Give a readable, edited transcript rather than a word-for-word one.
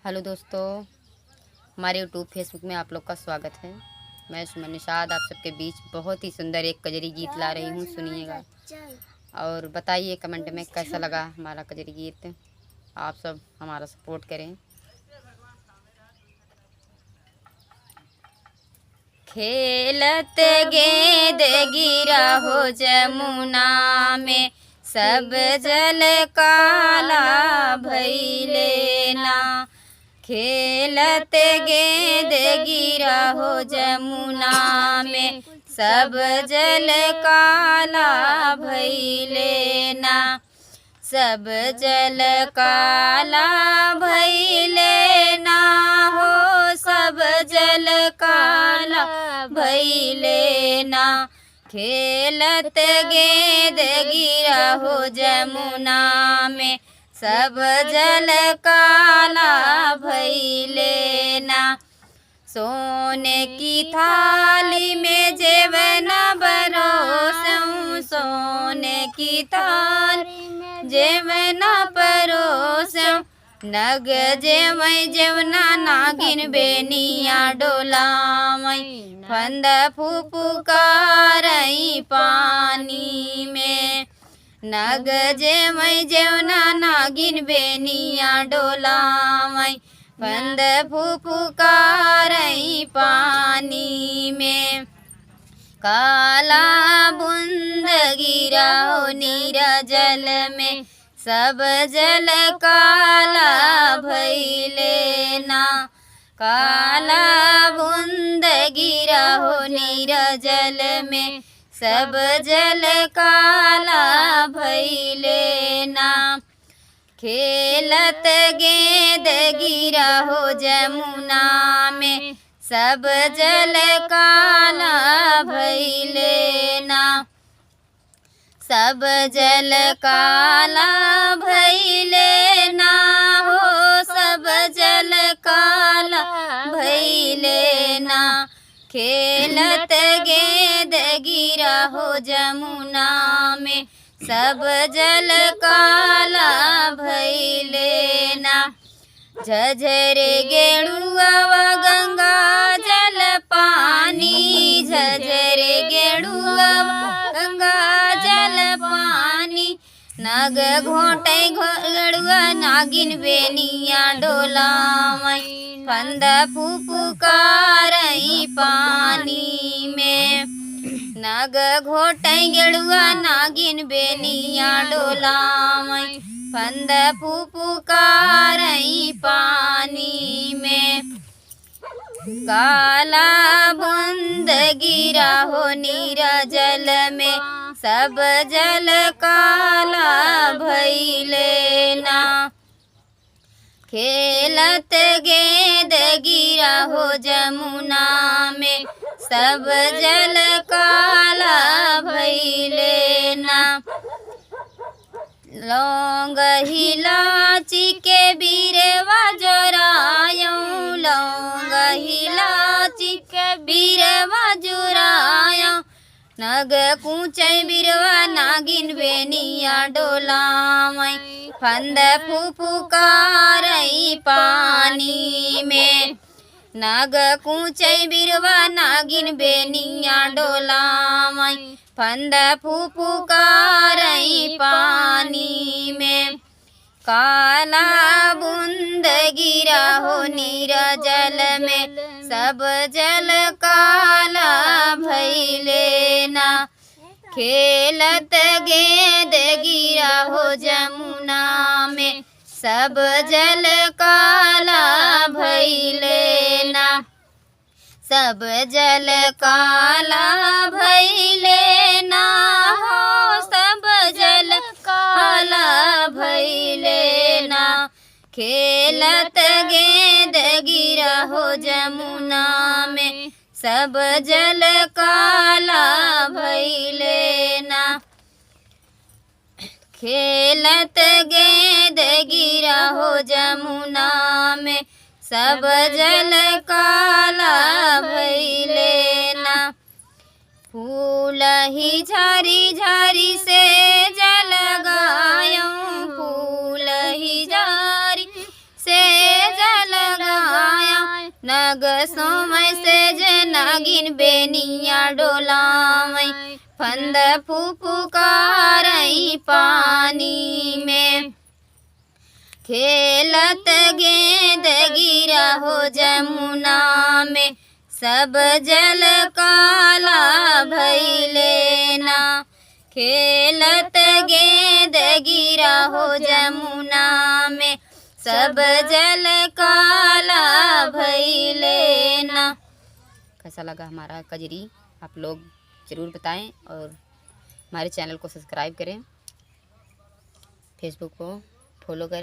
Hello दोस्तों, हमारे YouTube Facebook में आप लोग का स्वागत है। मैं सुमन निषाद आप सबके बीच बहुत ही सुंदर एक कजरी गीत ला रही हूँ, सुनिएगा और बताइए कमेंट में कैसा लगा हमारा कजरी गीत। आप सब हमारा सपोर्ट करें। खेलत गेंद गिरा हो जमुना में, सब जल काला भइले ना। खेलत गेंद गिरा हो जमुना में, सब जल काला भइले ना। सब जल काला भइले ना हो, सब जल काला भइले ना। खेलत गेंद गिरा हो जमुना में, सब जल काला भइले ना। सोने की थाली में जेवन परोसऊं, सोने की थाली में जेवन परोसऊं। नग जेवै जेवना नागिन बेनिया डोलावै, फंद फुफुकारई पानी में। नग जेवै जेवना नागिन बेनिया डोलावै, फंद फुफुकारई पानी में। काला बूंद गिरा हो नीरा जल में, सब जल काला भइले ना। काला बूंद गिरा हो नीरा जल में, सब जल काला भइले ना। खेलत गेंद गिरा हो जमुना में, सब जल काला भइले ना। सब जल काला भइले ना हो, सब जल काला भइले ना। खेलत गेंद गिरा हो जमुना में, सब जल काला भइले ना। झझरे गेड़ुआ गंगा जल पानी, झझरे गेड़ुआ गंगा जल पानी। नग घोटै गेड़ुआ नागिन बेनिया डोलावै, फंद फुफुकारई पानी में। नग घोटै गेड़ुआ नागिन बेनिया डोलावै, फंद फुफुकारई पानी में। काला बूंद गिरा हो नीरा जल में, सब जल काला भइले ना। खेलत गेंद गिरा हो जमुना में, सब जल काला भइले ना। लौंग इलायची के बीरवा जोरायूं, लौंग इलायची के बीरवा जोरायूं। नग कूचै बिरवा नागिन बेनिया डोलावै, फंद फुफुकारई पानी में। नग कूचै बिरवा नागिन बेनिया डोलावै, फंद फुफुकारई पानी में। काला बूंद गिरा हो नीरा जल में, सब जल काला भइले ना। खेलत गेंद गिरा हो जमुना में, सब जल काला भइले ना। सब जल काला भइले ना हो, सब जल काला भइले ना। खेलत गेंद गिरा हो जमुना में, सब जल काला भइले ना। खेलत गेंद गिरा हो जमुना में, सब जल काला भइले ना। फूल ही झारी झारी से जल गायूं, फूल ही झारी से जल नग सोमय से जे नागिन बेनिया डोलावई फंद फुफुकारई पानी में खेलत गेंद गिरा हो जमुना में सब जल काला भइले ना खेलत गेंद गिरा हो जमुना में सब जल काला भइले ना। कैसा लगा हमारा कजरी आप लोग ज़रूर बताएं और हमारे चैनल को सब्सक्राइब करें, फेसबुक को फॉलो करें।